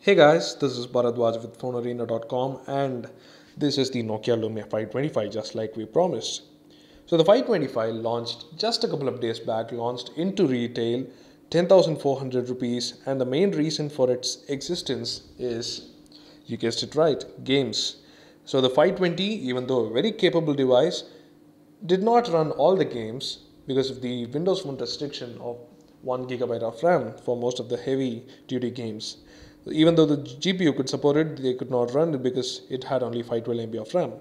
Hey guys, this is Bharadwaj with FoneArena.com and this is the Nokia Lumia 525 just like we promised. So the 525 launched just a couple of days back, launched into retail 10,400 rupees, and the main reason for its existence is, you guessed it right, games. So the 520, even though a very capable device, did not run all the games because of the Windows Phone restriction of 1 gigabyte of RAM for most of the heavy duty games. Even though the GPU could support it, they could not run it because it had only 512 MB of RAM.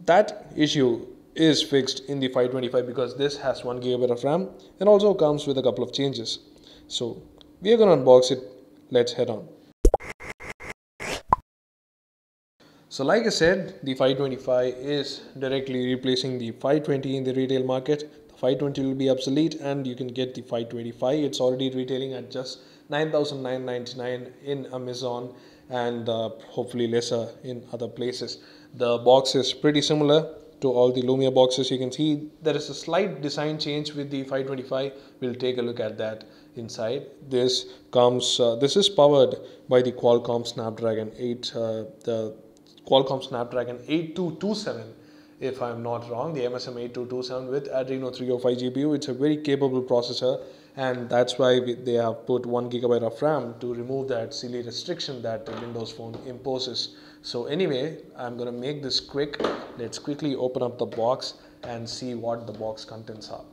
That issue is fixed in the 525 because this has 1 gigabyte of RAM and also comes with a couple of changes. So we are going to unbox it. Let's head on. So like I said, the 525 is directly replacing the 520 in the retail market. The 520 will be obsolete and you can get the 525. It's already retailing at just 9,999 in Amazon and hopefully lesser in other places. The box is pretty similar to all the Lumia boxes. You can see there is a slight design change with the 525. We'll take a look at that inside. This is powered by the Qualcomm Snapdragon 8227, if I'm not wrong, the MSM 8227 with Adreno 305 GPU. It's a very capable processor, and that's why they have put 1 gigabyte of RAM to remove that silly restriction that the Windows Phone imposes. So anyway, I'm going to make this quick. Let's quickly open up the box and see what the box contents are.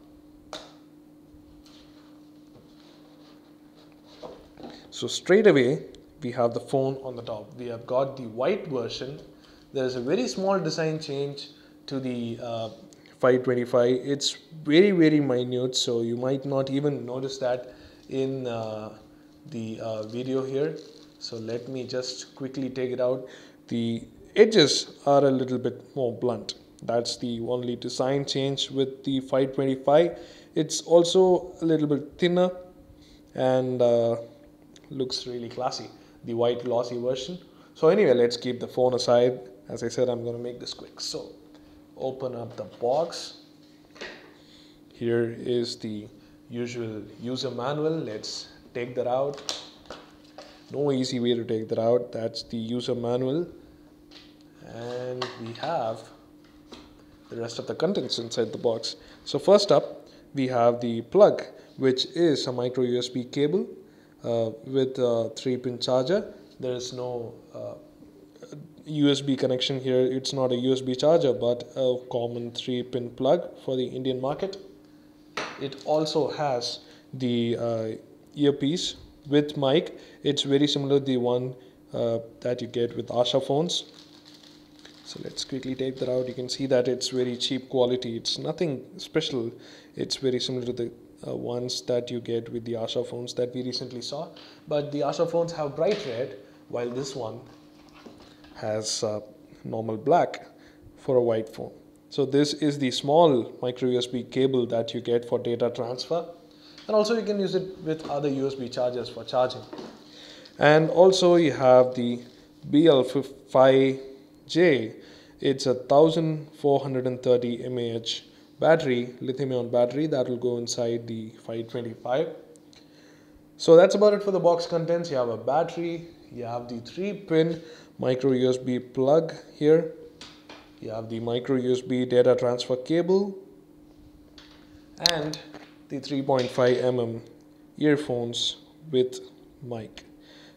So straight away, we have the phone on the top. We have got the white version. There is a very small design change to the 525. It's very minute, so you might not even notice that in the video here. So let me just quickly take it out. The edges are a little bit more blunt. That's the only design change with the 525. It's also a little bit thinner and looks really classy, the white glossy version. So anyway, let's keep the phone aside. As I said, I'm going to make this quick. So open up the box. Here is the usual user manual. Let's take that out. No easy way to take that out. That's the user manual. And we have the rest of the contents inside the box. So first up, we have the plug, which is a micro USB cable with a 3-pin charger. There is no USB connection here. It's not a USB charger but a common 3-pin plug for the Indian market. It also has the earpiece with mic. It's very similar to the one that you get with Asha phones. So let's quickly take that out. You can see that it's very cheap quality. It's nothing special. It's very similar to the ones that you get with the Asha phones that we recently saw. But the Asha phones have bright red, while this one has normal black for a white phone. So this is the small micro USB cable that you get for data transfer, and also you can use it with other USB chargers for charging. And also you have the BL5J. It's a 1430 mAh battery, lithium-ion battery, that will go inside the 525. So that's about it for the box contents. You have a battery, you have the 3-pin micro USB plug here, you have the micro USB data transfer cable, and the 3.5 mm earphones with mic.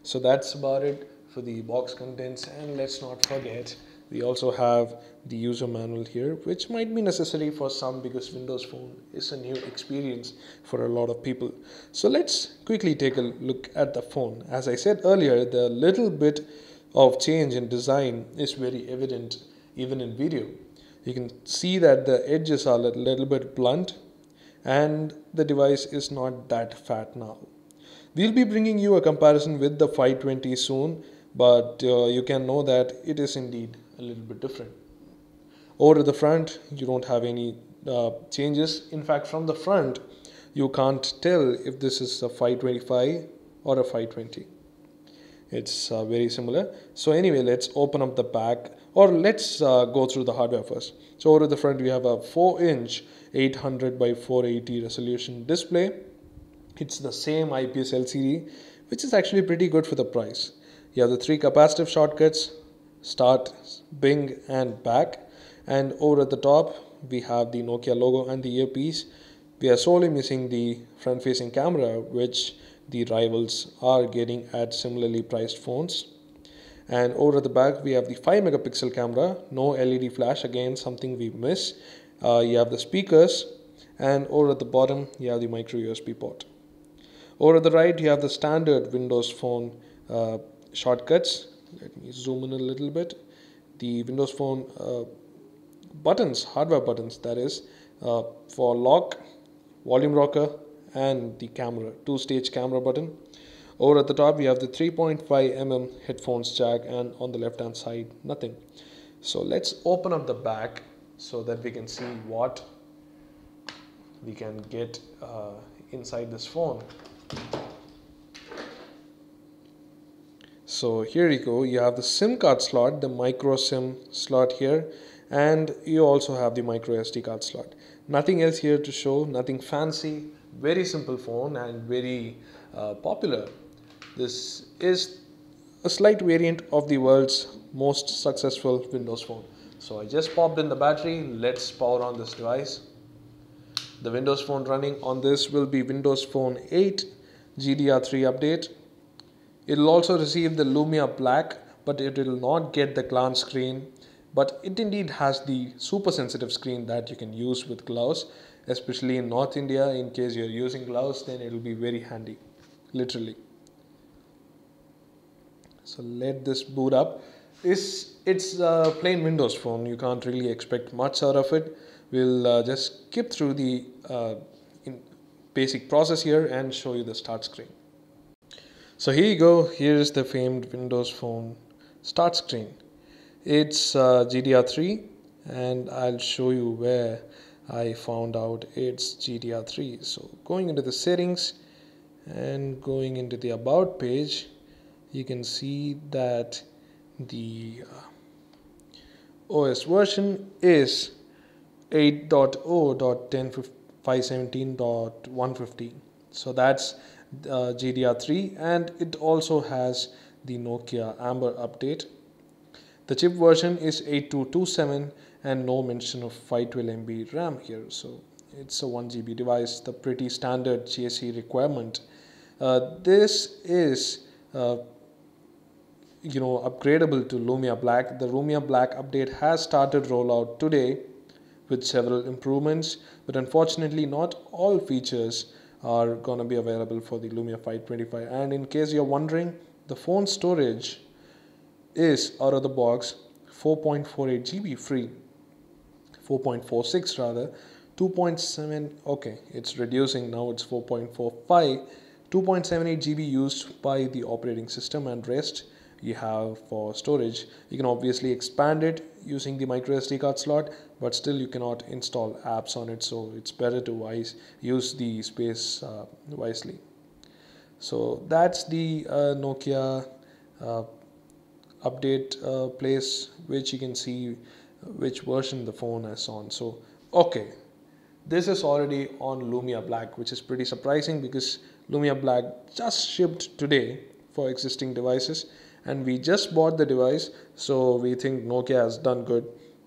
So that's about it for the box contents. And let's not forget, we also have the user manual here, which might be necessary for some because Windows Phone is a new experience for a lot of people. So let's quickly take a look at the phone. As I said earlier, the little bit of change in design is very evident even in video. You can see that the edges are a little bit blunt and the device is not that fat now. We'll be bringing you a comparison with the 520 soon, but you can know that it is indeed a little bit different. Over the front, you don't have any changes. In fact, from the front, you can't tell if this is a 525 or a 520. It's very similar. So anyway, let's open up the back, or let's go through the hardware first. So over the front, we have a 4-inch 800 by 480 resolution display. It's the same IPS LCD, which is actually pretty good for the price. You have the three capacitive shortcuts: start, bing, and back. And over at the top, we have the Nokia logo and the earpiece. We are solely missing the front facing camera, which the rivals are getting at similarly priced phones. And over at the back, we have the 5 megapixel camera, no LED flash, again something we miss. You have the speakers, and over at the bottom, you have the micro USB port. Over at the right, you have the standard Windows Phone shortcuts. Let me zoom in a little bit. The Windows Phone buttons, hardware buttons, that is, for lock, volume rocker, and the camera, two-stage camera button. Over at the top, we have the 3.5 headphones jack, and on the left hand side, nothing. So let's open up the back so that we can see what we can get inside this phone. So here you go, you have the SIM card slot, the micro SIM slot here, and you also have the micro SD card slot. Nothing else here to show, nothing fancy, very simple phone and very popular. This is a slight variant of the world's most successful Windows Phone. So I just popped in the battery. Let's power on this device. The Windows Phone running on this will be Windows Phone 8 GDR3 update. It will also receive the Lumia Black, but it will not get the glance screen. But it indeed has the super sensitive screen that you can use with gloves, especially in North India. In case you're using gloves, then it will be very handy, literally. So let this boot up. It's a plain Windows Phone. You can't really expect much out of it. We'll just skip through the basic process here and show you the start screen. So here you go. Here is the famed Windows Phone start screen. It's GDR3, and I'll show you where I found out it's GDR3. So going into the settings and going into the about page, you can see that the OS version is 8.0.10.517.150. So that's GDR3, and it also has the Nokia Amber update. The chip version is 8227, and no mention of 512 MB RAM here. So it's a 1 GB device, the pretty standard GSE requirement. This is upgradable to Lumia Black. The Lumia Black update has started rollout today with several improvements, but unfortunately not all features are going to be available for the Lumia 525. And in case you're wondering, the phone storage is out of the box 4.48 GB free, 4.46 rather, 2.7, okay, it's reducing now, it's 4.45, 2.78 GB used by the operating system, and rest you have for storage. You can obviously expand it using the micro SD card slot, but still you cannot install apps on it, so it's better to use the space wisely. So that's the Nokia update place, which you can see which version the phone is on. So okay, this is already on Lumia Black, which is pretty surprising because Lumia Black just shipped today for existing devices, and we just bought the device, so we think Nokia has done good.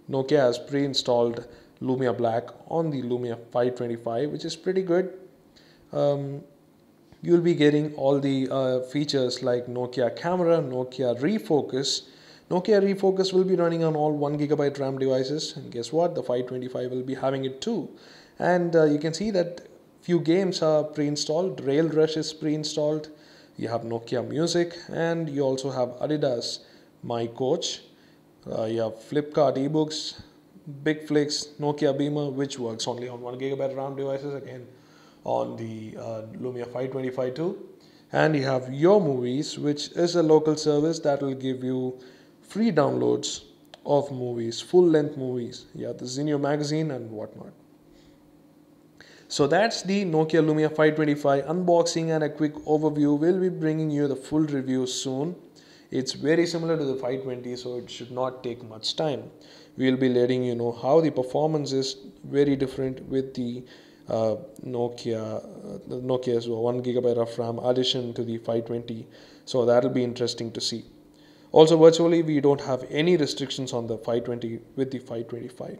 Nokia has pre-installed Lumia Black on the Lumia 525, which is pretty good. You'll be getting all the features like Nokia camera, Nokia refocus. Nokia refocus will be running on all 1 GB RAM devices, and guess what? The 525 will be having it too. And you can see that few games are pre-installed. Rail Rush is pre-installed. You have Nokia Music, and you also have Adidas My Coach. You have Flipkart eBooks, Big Flicks, Nokia Beamer, which works only on 1 GB RAM devices, again on the Lumia 525 too. And you have Your Movies, which is a local service that will give you free downloads of movies, full-length movies. You have the Zinio magazine and whatnot. So that's the Nokia Lumia 525 unboxing and a quick overview. We'll be bringing you the full review soon. It's very similar to the 520, so it should not take much time. We'll be letting you know how the performance is very different with the Nokia's 1 GB of RAM addition to the 520. So that'll be interesting to see. Also, virtually, we don't have any restrictions on the 520 with the 525.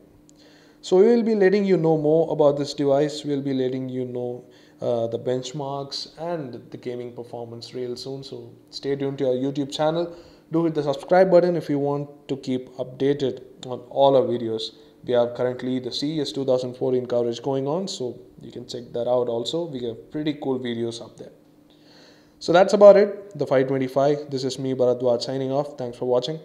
So we will be letting you know more about this device. We'll be letting you know the benchmarks and the gaming performance real soon. So stay tuned to our YouTube channel. Do hit the subscribe button if you want to keep updated on all our videos. We have currently the CES 2014 coverage going on, so you can check that out also. We have pretty cool videos up there. So that's about it, the 525. This is me, Bharadwaj, signing off. Thanks for watching.